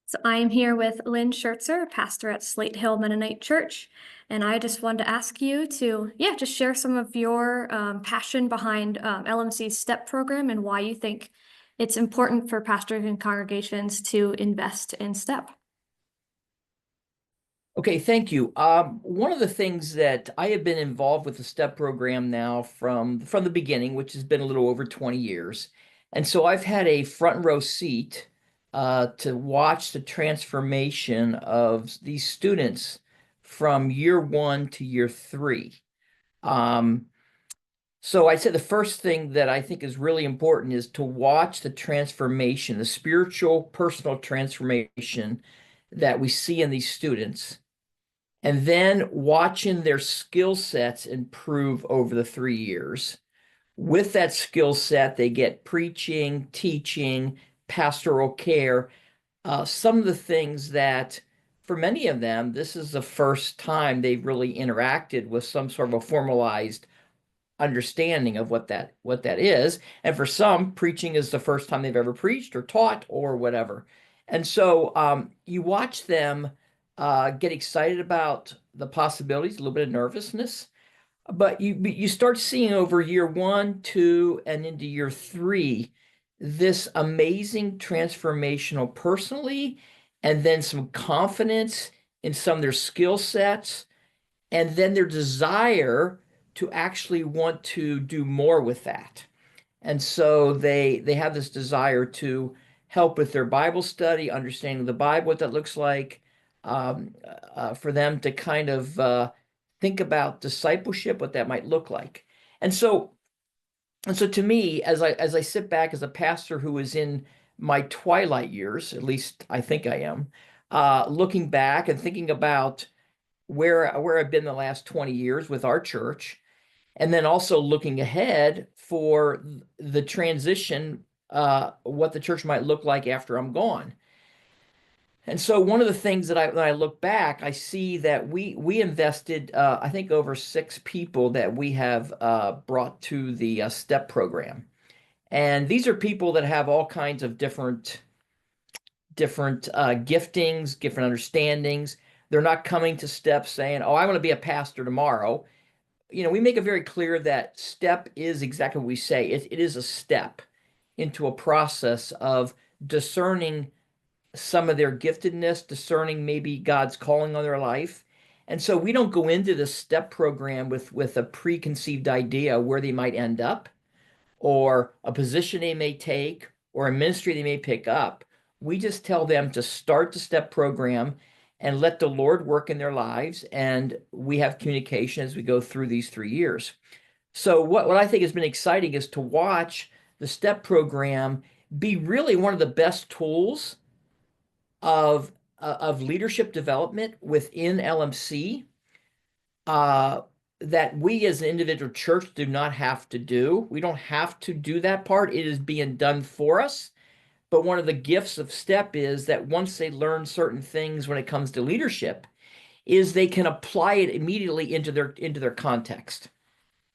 So I am here with Lynn Shertzer, pastor at Slate Hill Mennonite Church, and I just wanted to ask you to, just share some of your passion behind LMC's STEP program and why you think it's important for pastors and congregations to invest in STEP. Okay, thank you. One of the things that I have been involved with the STEP program now from the beginning, which has been a little over 20 years. And so I've had a front row seat to watch the transformation of these students from year one to year three. Um, so I'd say the first thing that I think is really important is to watch the transformation, the spiritual, personal transformation that we see in these students, and then watching their skill sets improve over the 3 years. With that skill set, they get preaching, teaching, pastoral care, some of the things that for many of them, this is the first time they've really interacted with some sort of a formalized understanding of what that is. And for some, preaching is the first time they've ever preached or taught or whatever. And so you watch them get excited about the possibilities, a little bit of nervousness, but you start seeing over year one, two, and into year three, this amazing transformational personally, and then some confidence in some of their skill sets, and then their desire to actually want to do more with that. And so they have this desire to help with their Bible study, understanding the Bible, what that looks like, for them to kind of think about discipleship, what that might look like. And so to me, as I sit back as a pastor who is in my twilight years, at least I think I am, looking back and thinking about where I've been the last 20 years with our church, and then also looking ahead for the transition, what the church might look like after I'm gone. And so one of the things that when I look back, I see that we invested, I think, over 6 people that we have brought to the STEP program. And these are people that have all kinds of different giftings, different understandings. They're not coming to STEP saying, "Oh, I want to be a pastor tomorrow." We make it very clear that STEP is exactly what we say. It is a step into a process of discerning some of their giftedness, discerning maybe God's calling on their life. And so we don't go into the STEP program with a preconceived idea where they might end up, or a position they may take, or a ministry they may pick up. We just tell them to start the STEP program and let the Lord work in their lives. And we have communication as we go through these 3 years. So what I think has been exciting is to watch the STEP program be really one of the best tools of leadership development within LMC, that we as an individual church do not have to do. We don't have to do that part. It is being done for us. But one of the gifts of STEP is that once they learn certain things when it comes to leadership, is they can apply it immediately into their context.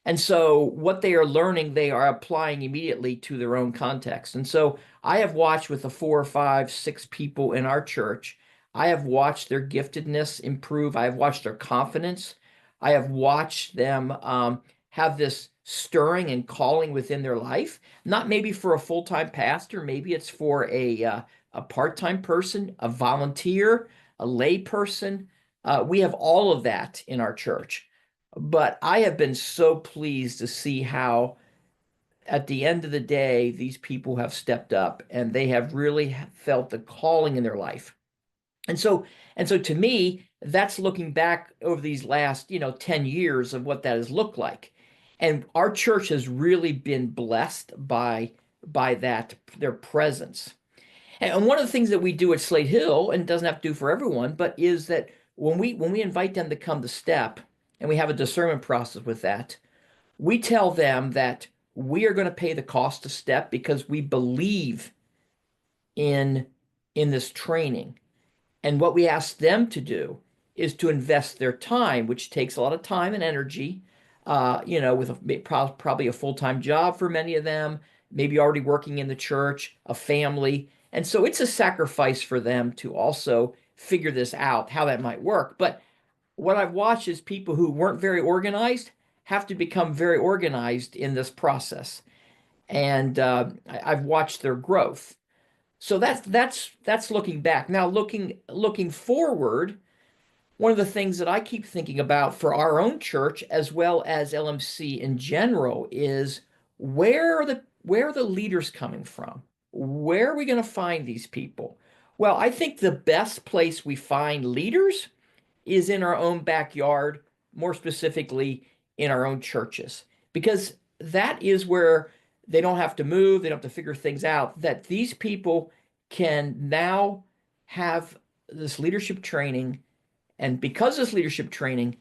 And so what they are learning, they are applying immediately to their own context. And so I have watched with the 4 or 5, 6 people in our church, I have watched their giftedness improve. I have watched their confidence. I have watched them have this stirring and calling within their life, not maybe for a full-time pastor, maybe it's for a part-time person, a volunteer, a lay person. We have all of that in our church. But I have been so pleased to see how, at the end of the day, these people have stepped up and they have really felt the calling in their life. And so, to me, that's looking back over these last, 10 years of what that has looked like. And our church has really been blessed by that, their presence. And one of the things that we do at Slate Hill, and it doesn't have to do for everyone, but is that when we invite them to come to STEP, and we have a discernment process with that, we tell them that we are going to pay the cost of STEP because we believe in this training. And what we ask them to do is to invest their time, which takes a lot of time and energy, with probably a full-time job for many of them, maybe already working in the church, a family. And so it's a sacrifice for them to also figure this out, how that might work. But what I've watched is people who weren't very organized have to become very organized in this process. And I've watched their growth. So that's looking back. Now looking forward, one of the things that I keep thinking about for our own church as well as LMC in general is where are the leaders coming from? Where are we going to find these people? Well, I think the best place we find leaders is in our own backyard, more specifically in our own churches, because that is where they don't have to move, they don't have to figure things out, that these people can now have this leadership training. And because of this leadership training,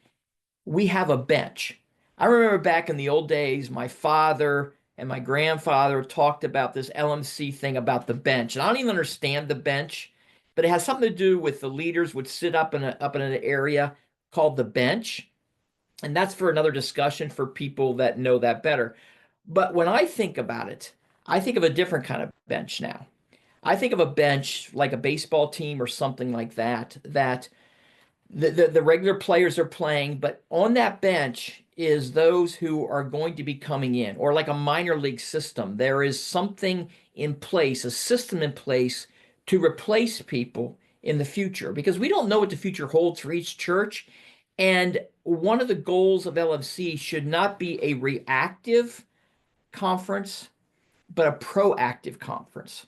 we have a bench. I remember back in the old days, my father and my grandfather talked about this LMC thing about the bench. And I don't even understand the bench, but it has something to do with the leaders would sit up in an area called the bench. And that's for another discussion for people that know that better. But when I think about it, I think of a different kind of bench now. I think of a bench like a baseball team or something like that, that the regular players are playing, but on that bench is those who are going to be coming in, or like a minor league system. There is something in place, a system in place to replace people in the future, because we don't know what the future holds for each church. And one of the goals of LFC should not be a reactive conference, but a proactive conference.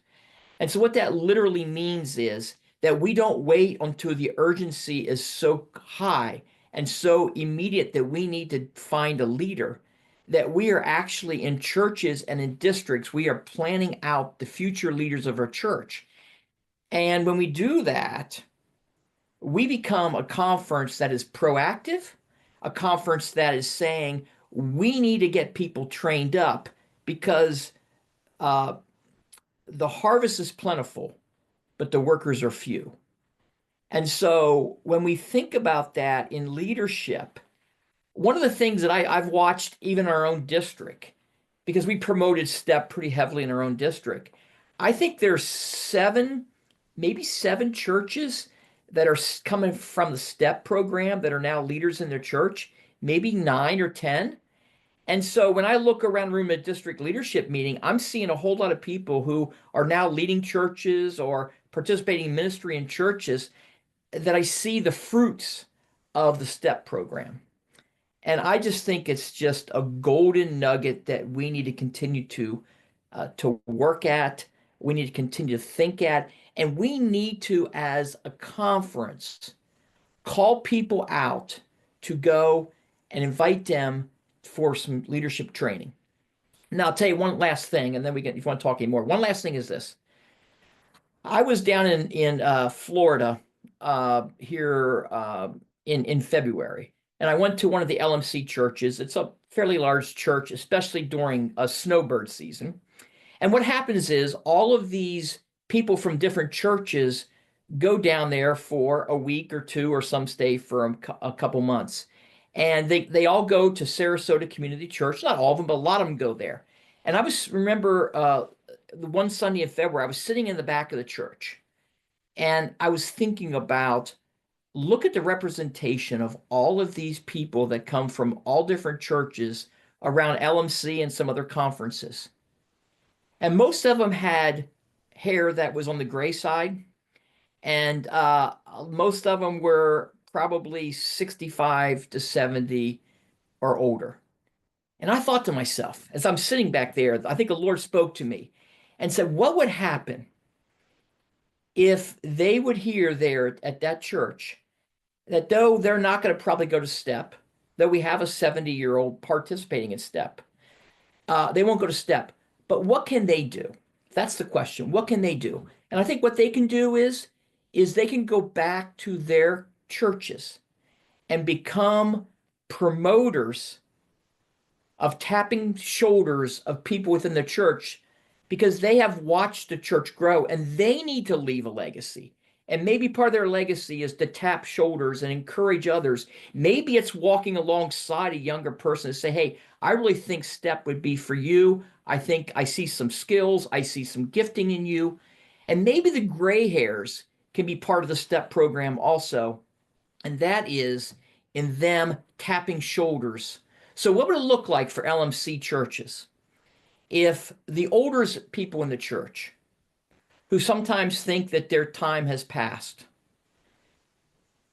And so what that literally means is that we don't wait until the urgency is so high and so immediate that we need to find a leader, that we are actually in churches and in districts, we are planning out the future leaders of our church. And when we do that, we become a conference that is proactive, a conference that is saying we need to get people trained up because uh, the harvest is plentiful, but the workers are few. And so when we think about that in leadership, one of the things that I've watched even in our own district, because we promoted STEP pretty heavily in our own district, I think there's maybe seven churches that are coming from the STEP program that are now leaders in their church, maybe 9 or 10. And so when I look around the room at district leadership meeting, I'm seeing a whole lot of people who are now leading churches or participating in ministry in churches that I see the fruits of the STEP program. And I just think it's just a golden nugget that we need to continue to work at. We need to continue to think at, and we need to, as a conference, call people out to go and invite them for some leadership training. Now, I'll tell you one last thing, and then if you want to talk anymore. One last thing is this. I was down in Florida here in February, and I went to one of the LMC churches. It's a fairly large church, especially during a snowbird season. And what happens is all of these people from different churches go down there for a week or two, or some stay for a couple months. And they all go to Sarasota Community Church. Not all of them, but a lot of them go there. And remember the one Sunday in February, I was sitting in the back of the church, and I was thinking about, look at the representation of all of these people that come from all different churches around LMC and some other conferences. And most of them had hair that was on the gray side. And most of them were probably 65 to 70 or older. And I thought to myself, as I'm sitting back there, I think the Lord spoke to me and said, what would happen if they would hear there at that church that though they're not going to probably go to STEP, though we have a 70-year-old participating in STEP, they won't go to STEP. But what can they do? That's the question. What can they do? And I think what they can do is they can go back to their churches and become promoters of tapping shoulders of people within the church, because they have watched the church grow and they need to leave a legacy. And maybe part of their legacy is to tap shoulders and encourage others. Maybe it's walking alongside a younger person and say, hey, I really think STEP would be for you. I think I see some skills. I see some gifting in you. And maybe the gray hairs can be part of the STEP program also, and that is in them tapping shoulders. So, what would it look like for LMC churches if the older people in the church, who sometimes think that their time has passed,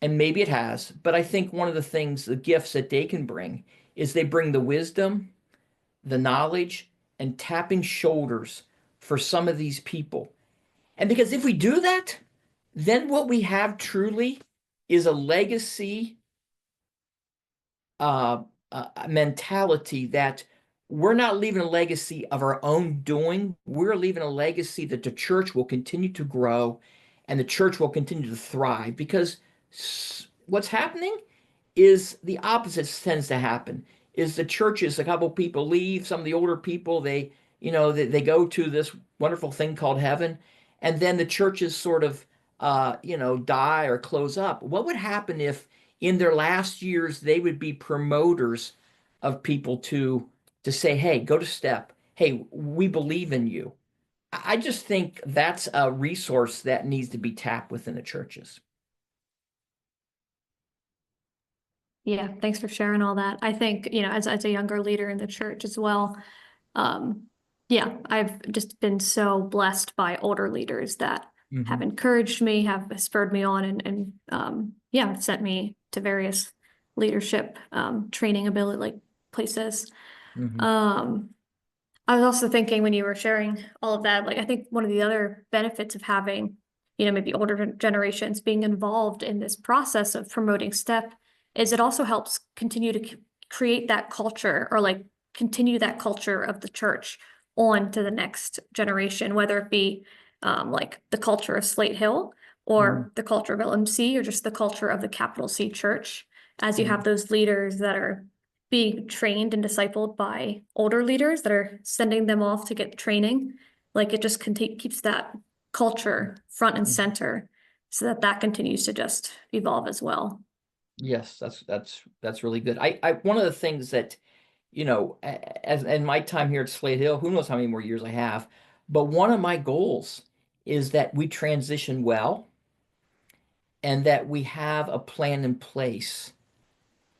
and maybe it has, but I think one of the things, the gifts that they can bring is they bring the wisdom, the knowledge, and tapping shoulders for some of these people. And because if we do that, then what we have truly is a legacy uh, mentality that we're not leaving a legacy of our own doing. We're leaving a legacy that the church will continue to grow and the church will continue to thrive because what's happening is the opposite tends to happen is the churches, a couple people leave, some of the older people, they go to this wonderful thing called heaven, and then the churches sort of die or close up. What would happen if in their last years they would be promoters of people to say, hey, go to step, hey, we believe in you. I just think that's a resource that needs to be tapped within the churches. Yeah, thanks for sharing all that. I think, as a younger leader in the church as well, um, yeah, I've just been so blessed by older leaders that have Hmm. encouraged me, have spurred me on, and yeah, sent me to various leadership training ability like places. Hmm. Um, I was also thinking when you were sharing all of that, like I think one of the other benefits of having, maybe older generations being involved in this process of promoting STEP is it also helps continue to create that culture or like continue that culture of the church on to the next generation, whether it be like the culture of Slate Hill Hmm. or the culture of LMC or just the culture of the capital C church, as you Hmm. have those leaders that are being trained and discipled by older leaders that are sending them off to get training. Like it just keeps that culture front and Hmm. center so that that continues to just evolve as well. Yes, that's really good. I one of the things that, as in my time here at Slate Hill, who knows how many more years I have, but one of my goals is that we transition well and that we have a plan in place,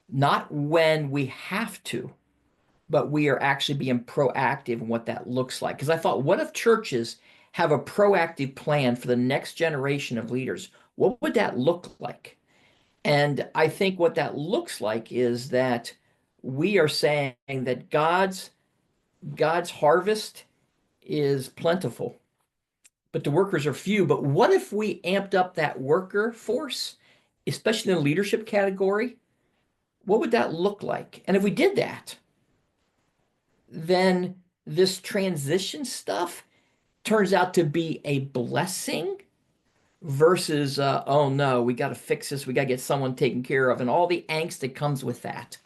not when we have to, but we are actually being proactive in what that looks like. Because I thought, what if churches have a proactive plan for the next generation of leaders? What would that look like? And I think what that looks like is that we are saying that God's harvest is plentiful, but the workers are few. But what if we amped up that worker force, especially in the leadership category? What would that look like? And if we did that, then this transition stuff turns out to be a blessing versus, oh no, we got to fix this, we got to get someone taken care of, and all the angst that comes with that.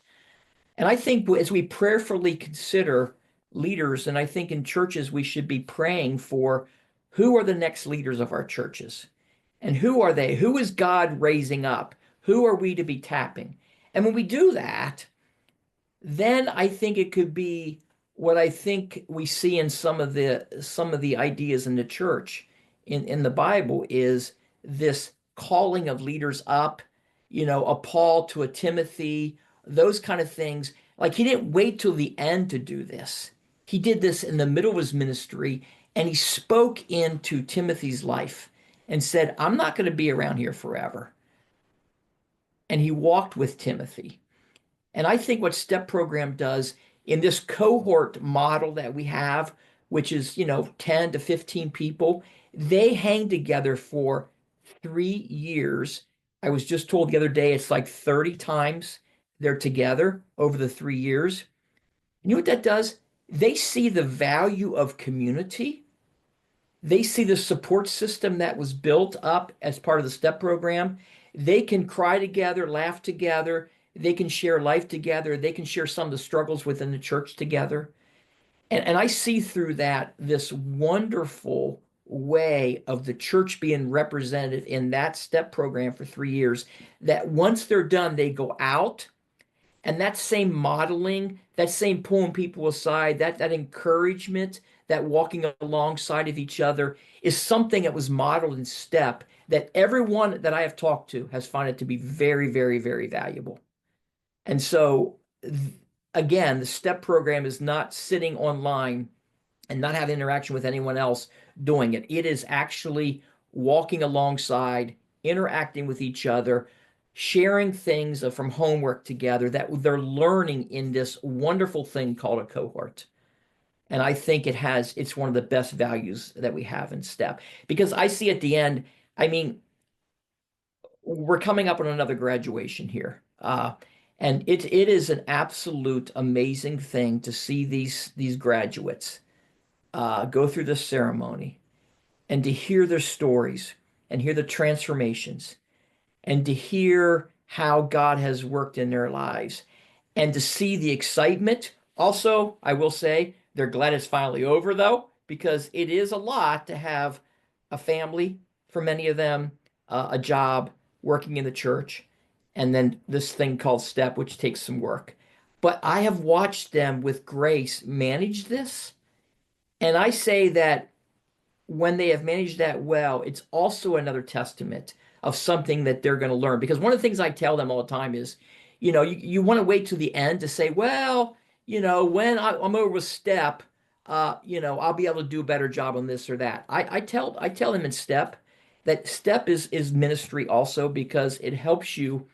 And I think as we prayerfully consider leaders, and I think in churches we should be praying for who are the next leaders of our churches? And who are they? Who is God raising up? Who are we to be tapping? And when we do that, then I think it could be what I think we see in some of the ideas in the church in the Bible is this calling of leaders up, a Paul to a Timothy, those kind of things. Like he didn't wait till the end to do this. He did this in the middle of his ministry and he spoke into Timothy's life and said, I'm not going to be around here forever. And he walked with Timothy. And I think what STEP program does in this cohort model that we have, which is, 10 to 15 people, they hang together for 3 years. I was just told the other day it's like 30 times they're together over the 3 years. You know what that does? They see the value of community. They see the support system that was built up as part of the STEP program. They can cry together, laugh together. They can share life together. They can share some of the struggles within the church together. And I see through that this wonderful way of the church being represented in that STEP program for 3 years, that once they're done, they go out and that same modeling, that same pulling people aside, that encouragement, that walking alongside of each other is something that was modeled in STEP that everyone that I have talked to has found it to be very, very, very valuable. And so, again, the STEP program is not sitting online and not having interaction with anyone else doing it. It is actually walking alongside, interacting with each other, sharing things from homework together that they're learning in this wonderful thing called a cohort. And I think it's one of the best values that we have in STEP because I see at the end, I mean, we're coming up on another graduation here. And it is an absolute amazing thing to see these graduates go through the ceremony and to hear their stories and hear the transformations and to hear how God has worked in their lives and to see the excitement. Also, I will say they're glad it's finally over though, because it is a lot to have a family for many of them, a job, working in the church, and then this thing called STEP, which takes some work. But I have watched them with grace manage this. And I say that when they have managed that well, it's also another testament of something that they're going to learn. Because one of the things I tell them all the time is, you want to wait to the end to say, well, when I'm over with STEP, I'll be able to do a better job on this or that. I tell them in STEP that STEP is ministry also because it helps you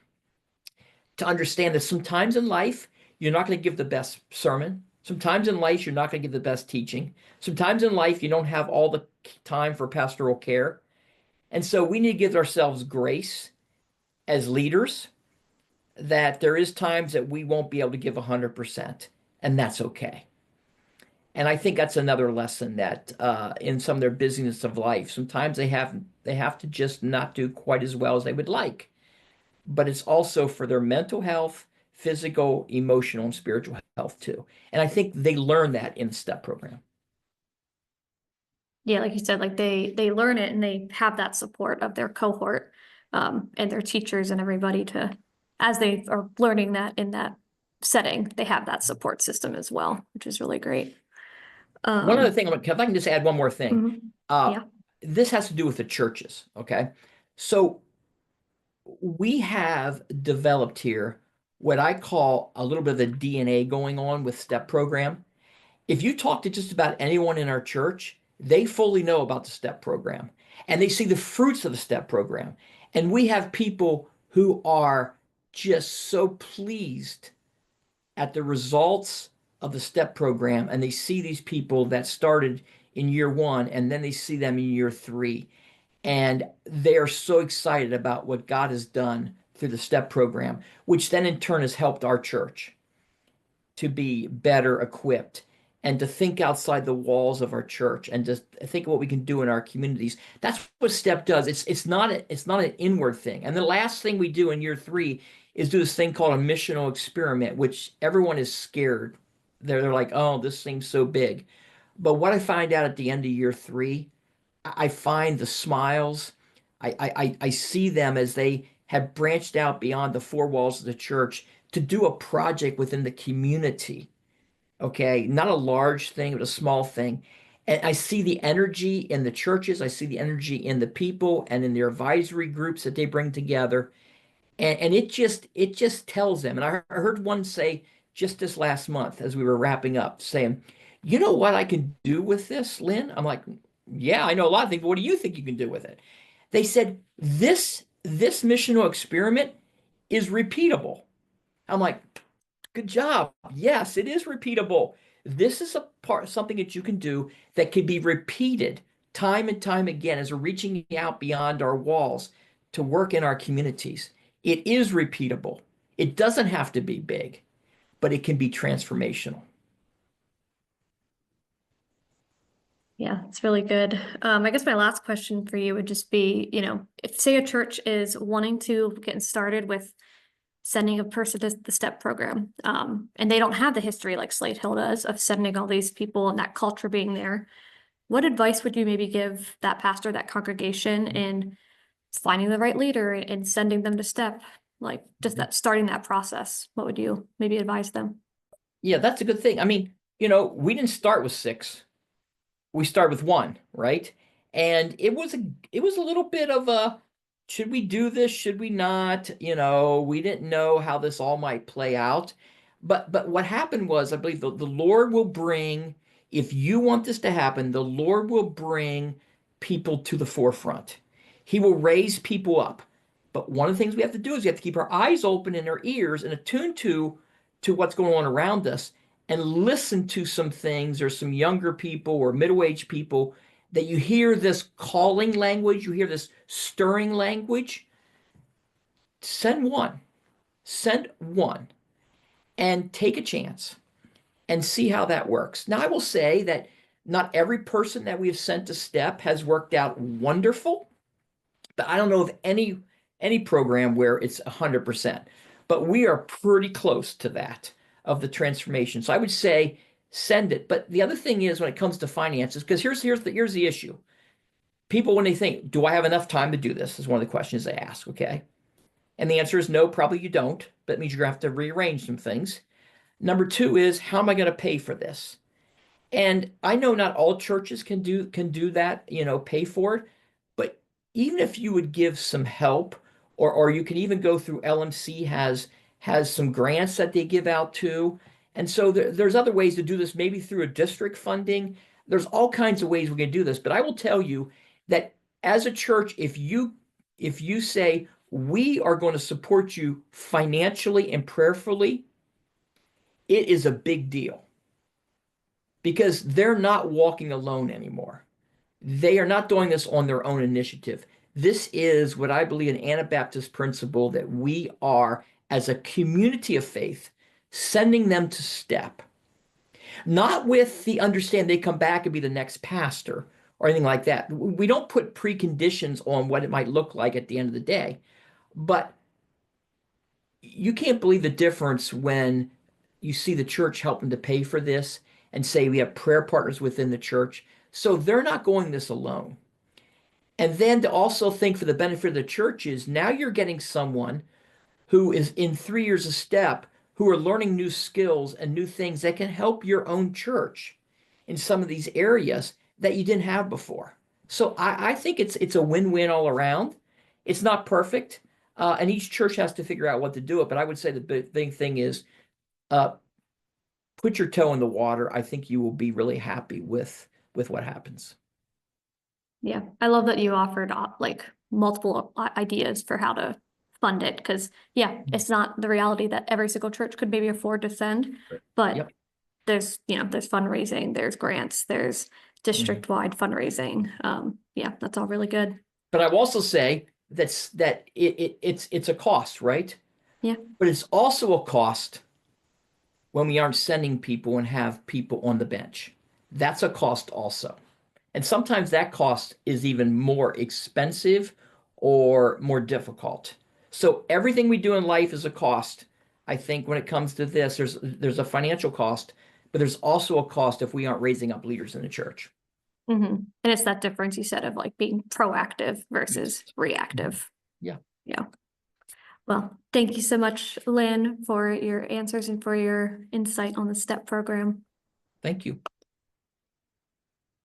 to understand that sometimes in life, you're not going to give the best sermon. Sometimes in life, you're not going to give the best teaching. Sometimes in life, you don't have all the time for pastoral care. And so we need to give ourselves grace as leaders that there is times that we won't be able to give 100%, and that's okay. And I think that's another lesson that in some of their busyness of life, sometimes they have to just not do quite as well as they would like. But it's also for their mental health, physical, emotional, and spiritual health too. And I think they learn that in the STEP program. Yeah, like you said, like they learn it and they have that support of their cohort, and their teachers and everybody to, as they are learning that in that setting, they have that support system as well, which is really great. One other Um, thing, if I can just add one more thing. mhm. Uh, Yeah. this has to do with the churches, okay? So we have developed here what I call a little bit of the DNA going on with STEP program. If you talk to just about anyone in our church, they fully know about the STEP program and they see the fruits of the STEP program. And we have people who are just so pleased at the results of the STEP program. And they see these people that started in year one and then they see them in year three. And they are so excited about what God has done through the STEP program, which then in turn has helped our church to be better equipped and to think outside the walls of our church and just think of what we can do in our communities. That's what STEP does. It's not an inward thing. And the last thing we do in year three is do this thing called a missional experiment, which everyone is scared. They're like, oh, this seems so big. But what I find out at the end of year three, I find the smiles. I see them as they have branched out beyond the four walls of the church to do a project within the community. Okay, not a large thing, but a small thing. And I see the energy in the churches. I see the energy in the people and in their advisory groups that they bring together. And it just tells them. And I heard one say just this last month as we were wrapping up, saying, "You know what I can do with this, Lynn?" I'm like, "Yeah, I know a lot of things, but what do you think you can do with it?" They said, "This missional experiment is repeatable." I'm like, "Good job. Yes, it is repeatable. This is something that you can do that can be repeated time and time again as we're reaching out beyond our walls to work in our communities. It is repeatable. It doesn't have to be big, but it can be transformational." Yeah, it's really good. I guess my last question for you would just be, if say a church is wanting to get started with sending a person to the STEP program, and they don't have the history like Slate Hill does of sending all these people and that culture being there, what advice would you maybe give that pastor, that congregation, in finding the right leader and sending them to STEP? Like just that starting that process, what would you maybe advise them? Yeah, that's a good thing. I mean, we didn't start with six. we started with one, right? And it was a little bit of a, should we do this? Should we not? We didn't know how this all might play out. But what happened was, I believe the Lord will bring, if you want this to happen, the Lord will bring people to the forefront. He will raise people up. But one of the things we have to do is we have to keep our eyes open and our ears and attuned to what's going on around us, and listen to some things, or some younger people or middle-aged people, that you hear this calling language, you hear this stirring language. Send one, send one, and take a chance and see how that works. Now, I will say that not every person that we have sent to STEP has worked out wonderful, but I don't know of any program where it's 100%. But we are pretty close to that, of the transformation. So I would say send it. But the other thing is, when it comes to finances, because here's the issue. People, when they think, do I have enough time to do this, is one of the questions they ask, okay? And the answer is no, probably you don't. That means you're gonna have to rearrange some things. Number two is, how am I going to pay for this? And I know not all churches can do that, pay for it. But even if you would give some help, or you can even go through, LMC has some grants that they give out too. And so there's other ways to do this, maybe through a district funding. There's all kinds of ways we can do this. But I will tell you that, as a church, if you say, we are going to support you financially and prayerfully, it is a big deal, because they're not walking alone anymore. They are not doing this on their own initiative. This is what I believe, an Anabaptist principle, that we are, as a community of faith, sending them to STEP, not with the understanding they come back and be the next pastor or anything like that. We don't put preconditions on what it might look like at the end of the day. But you can't believe the difference when you see the church helping to pay for this, and say we have prayer partners within the church. So they're not going this alone. And then to also think, for the benefit of the church, is now you're getting someone who is in 3 years of STEP, who are learning new skills and new things that can help your own church in some of these areas that you didn't have before. So I think it's a win-win all around. It's not perfect, and each church has to figure out what to do it. But I would say the big thing is, uh, put your toe in the water. I think you will be really happy with what happens. Yeah, I love that you offered like multiple ideas for how to fund it, because yeah, it's not the reality that every single church could maybe afford to send, but Yep. there's fundraising, there's grants, there's Mhm. district-wide fundraising. Yeah, that's all really good. But I will also say that it's a cost, right? Yeah. But it's also a cost when we aren't sending people and have people on the bench. That's a cost also. And sometimes that cost is even more expensive or more difficult. So everything we do in life is a cost. I think when it comes to this, there's a financial cost, but there's also a cost if we aren't raising up leaders in the church. And it's that difference you said of like being proactive Yes. versus Mhm. reactive. Yeah. Yeah. Well, thank you so much, Lynn, for your answers and for your insight on the STEP program. Thank you.